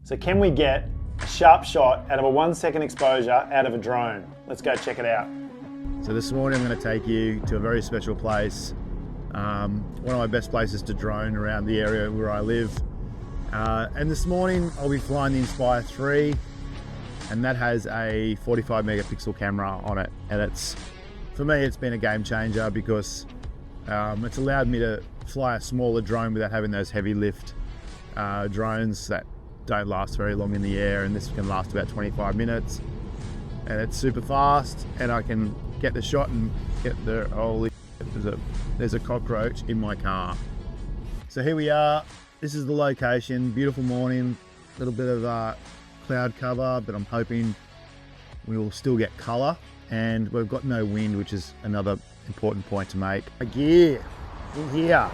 So can we get a sharp shot out of a 1 second exposure out of a drone? Let's go check it out. So this morning I'm going to take you to a very special place. One of my best places to drone around the area where I live. And this morning I'll be flying the Inspire 3, and that has a 45 megapixel camera on it. And for me, it's been a game changer because it's allowed me to fly a smaller drone without having those heavy lift drones that don't last very long in the air, and this can last about 25 minutes. And it's super fast, and I can get the shot and get the, holy, there's a cockroach in my car. So here we are, this is the location, beautiful morning, a little bit of cloud cover, but I'm hoping we will still get color, and we've got no wind, which is another important point to make. A gear in here.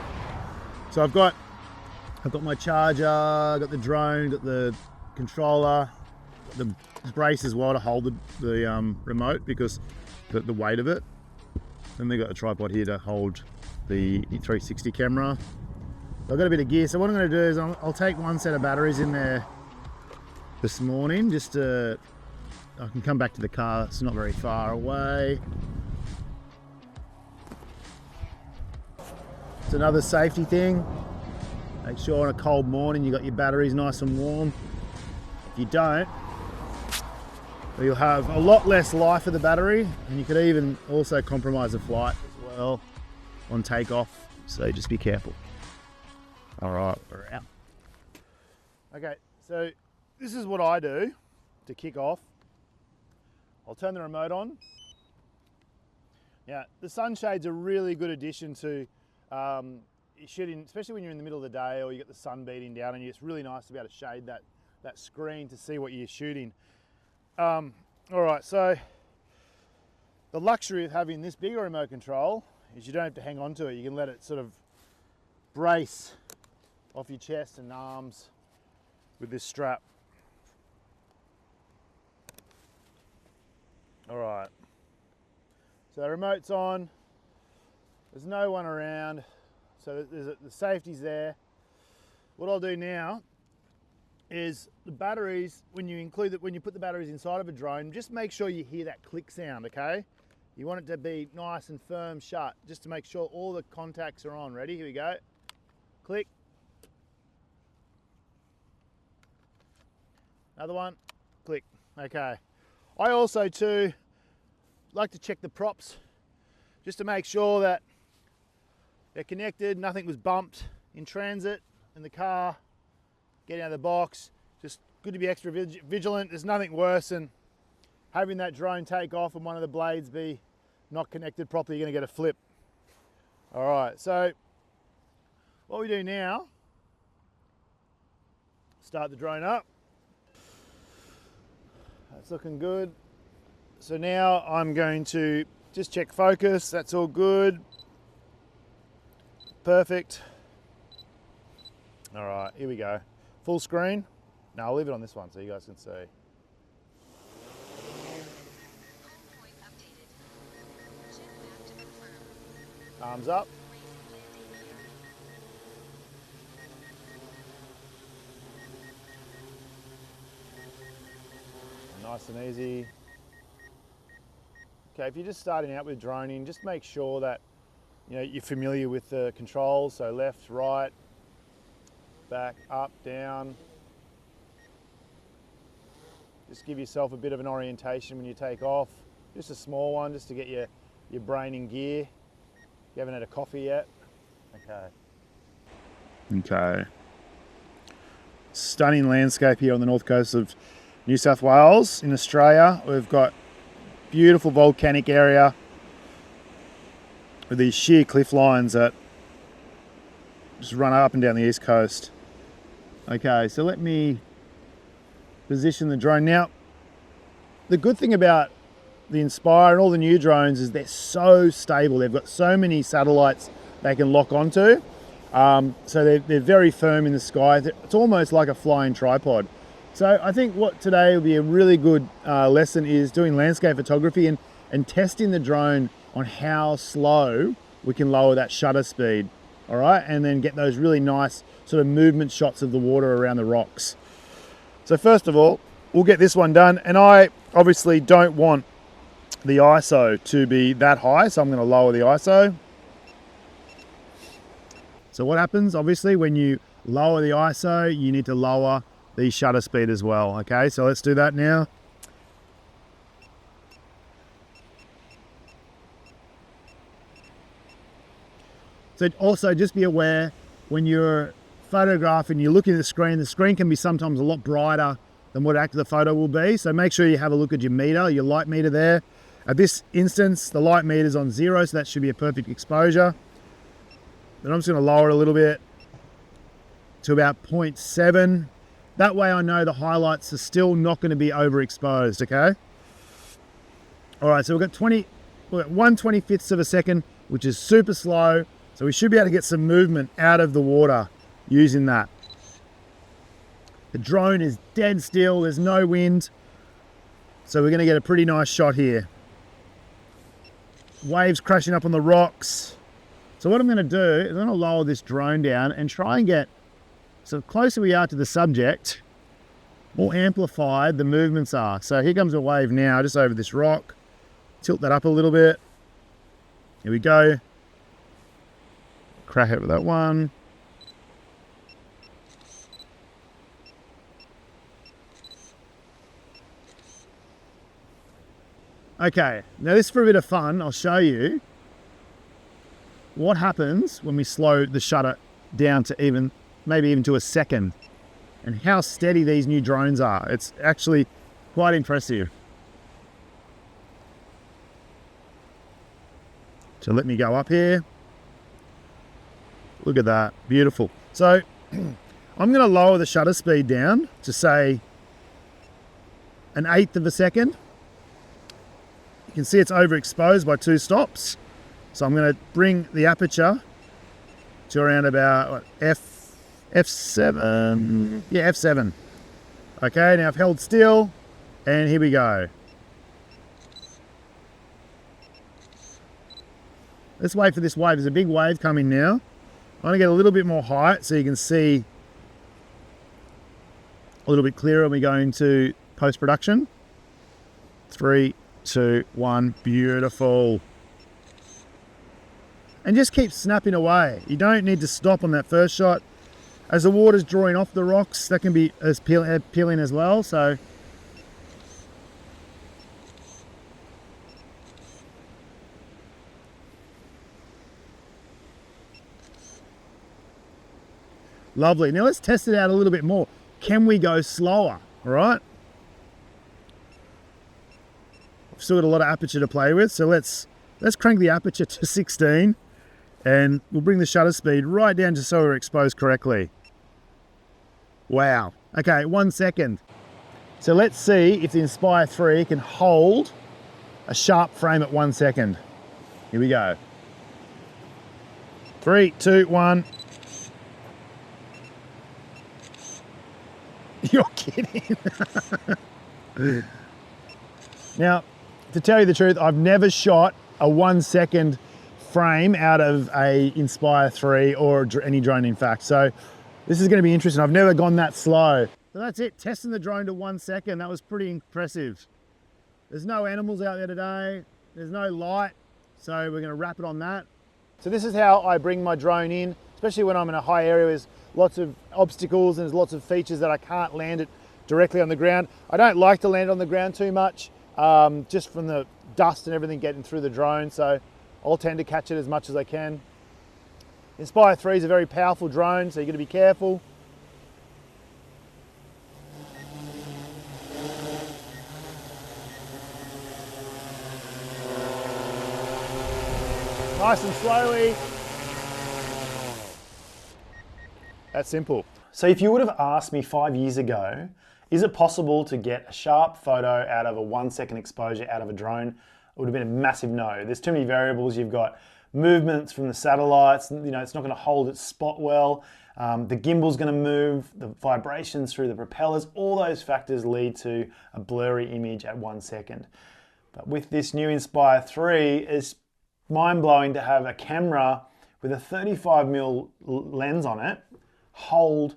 So I've got my charger, I've got the drone, got the controller, the brace as well to hold the remote because the weight of it. Then they've got a tripod here to hold the 360 camera. I've got a bit of gear, so what I'm going to do is I'll take one set of batteries in there this morning, just to, I can come back to the car, it's not very far away. It's another safety thing. Make sure on a cold morning you got your batteries nice and warm. If you don't, you'll have a lot less life of the battery, and you could even also compromise the flight as well on takeoff, so just be careful. All right, we're out. Okay, so this is what I do to kick off. I'll turn the remote on. Now, the sunshades are a really good addition to shooting, especially when you're in the middle of the day or you get the sun beating down, and it's really nice to be able to shade that screen to see what you're shooting. All right, so the luxury of having this bigger remote control is you don't have to hang on to it. You can let it sort of brace off your chest and arms with this strap. All right, so the remote's on. There's no one around, so the safety's there. What I'll do now is the batteries, when you put the batteries inside of a drone, just make sure you hear that click sound, okay? You want it to be nice and firm shut, just to make sure all the contacts are on. Ready? Here we go. Click. Another one. Click. Okay. I also too like to check the props just to make sure that they're connected, nothing was bumped in transit, in the car, getting out of the box. Just good to be extra vigilant. There's nothing worse than having that drone take off and one of the blades be not connected properly. You're gonna get a flip. All right, so what we do now, start the drone up. That's looking good. So now I'm going to just check focus. That's all good. Perfect. All right, here we go. Full screen. No, I'll leave it on this one so you guys can see. Arms up. Nice and easy. Okay, if you're just starting out with droning, just make sure that you're familiar with the controls, so left, right, back, up, down. Just give yourself a bit of an orientation when you take off. Just a small one, just to get your brain in gear. You haven't had a coffee yet? Okay. Okay. Stunning landscape here on the north coast of New South Wales in Australia. We've got beautiful volcanic area with these sheer cliff lines that just run up and down the east coast. Okay, so let me position the drone. Now, the good thing about the Inspire and all the new drones is they're so stable. They've got so many satellites they can lock onto. So they're very firm in the sky. It's almost like a flying tripod. So I think what today will be a really good lesson is doing landscape photography and testing the drone on how slow we can lower that shutter speed. All right, and then get those really nice sort of movement shots of the water around the rocks. So first of all, we'll get this one done. And I obviously don't want the ISO to be that high, so I'm going to lower the ISO. So what happens, obviously, when you lower the ISO, you need to lower the shutter speed as well. Okay, so let's do that now. So also just be aware when you're photographing, you're looking at the screen can be sometimes a lot brighter than what actually the photo will be. So make sure you have a look at your meter, your light meter there. At this instance, the light meter is on 0, so that should be a perfect exposure. Then I'm just going to lower it a little bit to about 0.7. That way I know the highlights are still not going to be overexposed, okay? All right, so we've got 1/25th of a second, which is super slow. So we should be able to get some movement out of the water using that. The drone is dead still, there's no wind. So we're gonna get a pretty nice shot here. Waves crashing up on the rocks. So what I'm gonna do is I'm gonna lower this drone down and try and get, so the closer we are to the subject, more amplified the movements are. So here comes a wave now, just over this rock. Tilt that up a little bit. Here we go. Crack it with that one. Okay, now this is for a bit of fun. I'll show you what happens when we slow the shutter down to maybe even to a second, and how steady these new drones are. It's actually quite impressive. So let me go up here. Look at that, beautiful. So I'm gonna lower the shutter speed down to say 1/8 of a second. You can see it's overexposed by 2 stops. So I'm gonna bring the aperture to around about f7. Yeah, f7. Okay, now I've held still and here we go. Let's wait for this wave. There's a big wave coming now. I'm gonna get a little bit more height so you can see a little bit clearer when we go into post-production. 3, 2, 1, beautiful. And just keep snapping away. You don't need to stop on that first shot. As the water's drawing off the rocks, that can be as peeling as well, so. Lovely. Now let's test it out a little bit more. Can we go slower? All right. I've still got a lot of aperture to play with, so let's crank the aperture to 16, and we'll bring the shutter speed right down just so we're exposed correctly. Wow. Okay, 1 second. So let's see if the Inspire 3 can hold a sharp frame at 1 second. Here we go. 3, 2, 1. You're kidding. Now, to tell you the truth, I've never shot a 1 second frame out of a Inspire 3 or any drone, in fact. So this is going to be interesting. I've never gone that slow. So that's it, testing the drone to 1 second. That was pretty impressive. There's no animals out there today. There's no light. So we're going to wrap it on that. So this is how I bring my drone in, especially when I'm in a high area. There's lots of obstacles and there's lots of features that I can't land it directly on the ground. I don't like to land on the ground too much, just from the dust and everything getting through the drone. So I'll tend to catch it as much as I can. Inspire 3 is a very powerful drone, so you've got to be careful. Nice and slowly. That's simple. So if you would have asked me 5 years ago, is it possible to get a sharp photo out of a 1 second exposure out of a drone? It would have been a massive no. There's too many variables. You've got movements from the satellites, it's not going to hold its spot well. The gimbal's going to move, the vibrations through the propellers, all those factors lead to a blurry image at 1 second. But with this new Inspire 3, it's mind-blowing to have a camera with a 35mm lens on it hold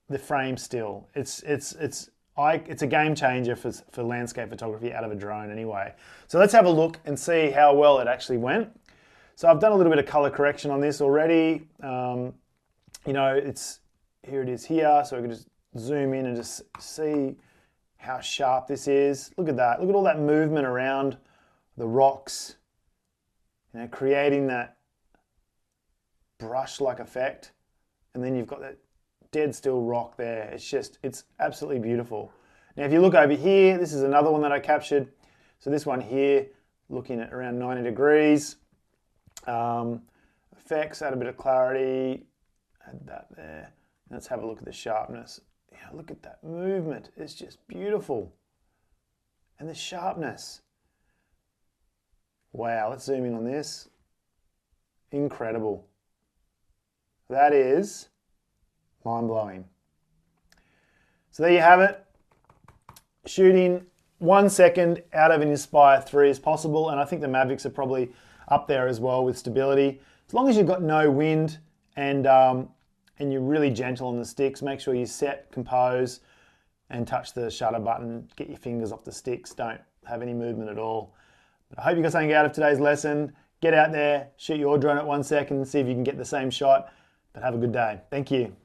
the frame still. It's a game changer for landscape photography out of a drone anyway. So let's have a look and see how well it actually went. So I've done a little bit of color correction on this already. Here it is here, so we can just zoom in and just see how sharp this is. Look at that. Look at all that movement around the rocks, creating that brush-like effect. And then you've got that dead still rock there. It's absolutely beautiful. Now, if you look over here, this is another one that I captured. So this one here, looking at around 90 degrees. Effects, add a bit of clarity, add that there. Let's have a look at the sharpness. Yeah, look at that movement. It's just beautiful. And the sharpness. Wow, let's zoom in on this. Incredible. That is mind-blowing. So there you have it. Shooting 1 second out of an Inspire 3 is possible, and I think the Mavics are probably up there as well with stability. As long as you've got no wind and you're really gentle on the sticks, make sure you set, compose, and touch the shutter button. Get your fingers off the sticks. Don't have any movement at all. But I hope you got something out of today's lesson. Get out there, shoot your drone at 1 second, and see if you can get the same shot. But have a good day. Thank you.